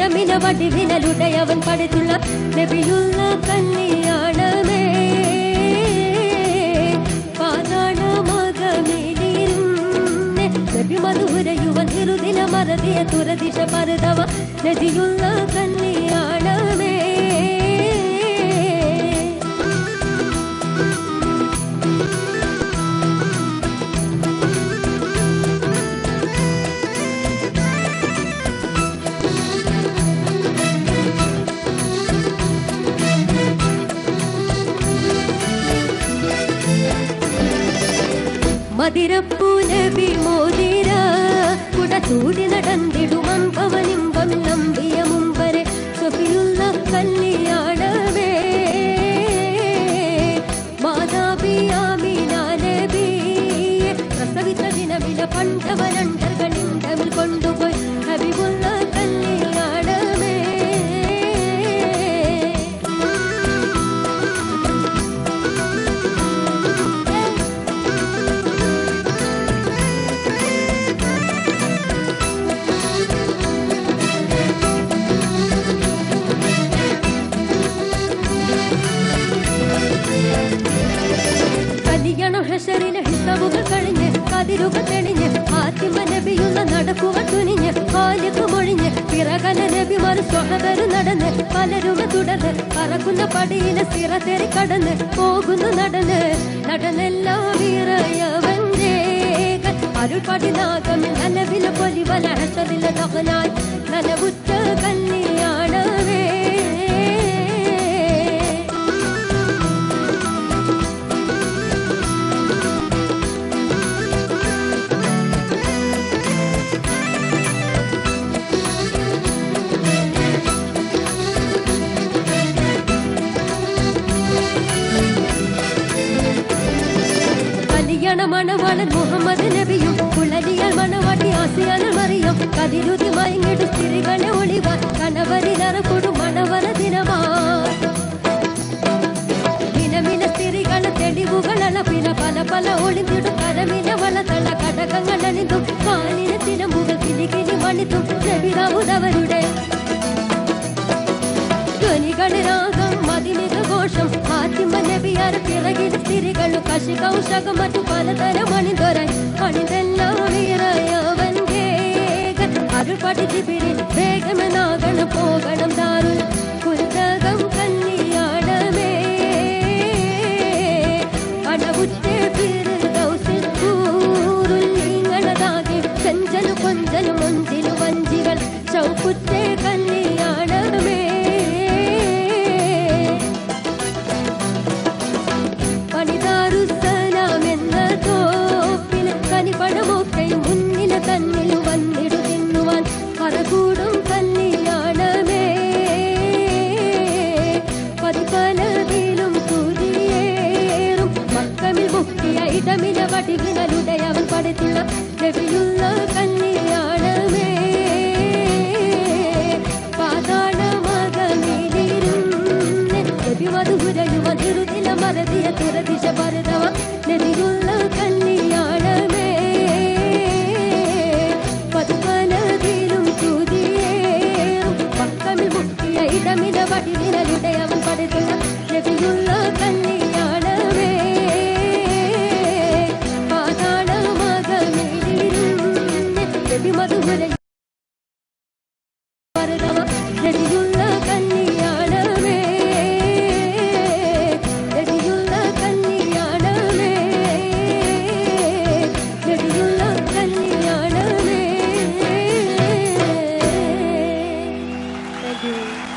ഇടമിന വടിവിനലുടയവൻ പടുത്തുള്ള നബിയുള്ള കല്യാണമേ പാതാളമകമിലിരുന്ന് നബി മധുരയുവൻ തിരുദിന മറതിയ തുരദിശ പരതവ നദിയുള്ള കല്യാണമേ മതിരപ്പൂ നബി മോതിര കുട ചൂടി നടന്നിടുമമ്പവനിമ്പം നമ്പിയ മുമ്പരെ സഫിയുള്ള കല്യാണമേ മാതാപിയാമിന നബിയെ പ്രസവിച്ച ദിനമില പണ്ടവരണ്ടർകളിൽ കൊണ്ടുപോയി ഹബീബുള്ള കല്യാണമേ ഹശറിലെ ഹിസാബുകൾ കഴിഞ്ഞ് കതിരുകൾ തെളിഞ്ഞ് ഫാത്തിമ നബിയുള്ള നടക്കുകൾ തുനിഞ്ഞ് ഖാലിഖ് മൊഴിഞ്ഞ് പിറകല നബിമാർ സ്വഹബര് നടന്ന് പലരും തുടർന്ന് പറക്കുന്ന പടിയിലെ സിറതെറി കടന്ന് പോകുന്നു നടന്നെല്ലാം വിറയവന്റെ അരുൾപടി നാഗമിൽ നലവില പൊലിവല ഹശറിലെ തകനാൽ നലവുറ്റ കല്യാണമേ മണവാളൻ മുഹമ്മദ് നബിയും കുളലിയാൽ മണവാട്ടി ആസിയാൽ മറിയും കതിരുതി മയങ്ങിടും സ്ത്രീകളെ ഒളിവാൻ കണവരിലറക്കൊടും മണവര ദിനമിന സ്ത്രീകളെ തെളിവുകൾ അളപ്പിന പല ഒളിഞ്ഞിടും കരമിന വളതള്ള കടകങ്ങൾ അണിതും കാലിന് തിരമ്പുകൾ കിളികിളി മണിത്തും നബിറാവുതവരുടെ ധ്വനികൾ രാഗം മതിനിക ഘോഷം ഫാത്തിമ നബിയാർ പിറകിൽ സ്ത്രീകളും കശി കൗശകം മറ്റു പലതരം അണിതെല്ലാം വിറയവൻ അരുൾപടി ജിബിരിൽ വേഗമെന്നാകണം പോകണം ദാരുൽ കുരുതകം കല്യാണമേ അണവുറ്റേ ഫിർദൗസിൽ കൂറുൽ നിങ്ങളതാകെ ചെഞ്ചലു കൊഞ്ചലു മൊഞ്ചിലു വഞ്ചികൾ ചൗക്കുറ്റേ കല്യാണമേ പണമൊക്കെ മുന്നിലെ തന്നിൽ വന്നിടു തിന്നുവാൻ പറകൂടും കല്യാണമേ പതിപലതിലും തുതിയേറും മക്കമിൽ മുക്കിയ ഇടമില വടിവിനലുടയവൻ പടുത്തുള്ള നബിയുള്ള കല്യാണമേ പാതാളമകമിലിരുന്ന് നബി മധുരയുവ തിരുദിന മറതിയ തുരദിശ പരതവ നബിയുള്ള കല്യാണമേ പതിപലതിലും തുതിയേറും മക്കമിൽ മുക്കിയ ഇടമില വടിവിനലുടയവൻ പടുത്തുള്ള നബിയുള്ള കല്യാണമേ പാതാളമകമിലിരുന്ന് നബി മധുര പരതവ നബിയുള്ള കല്യാണമേ നബിയുള്ള കല്യാണമേ നബിയുള്ള കല്യാണമേ. Thank you.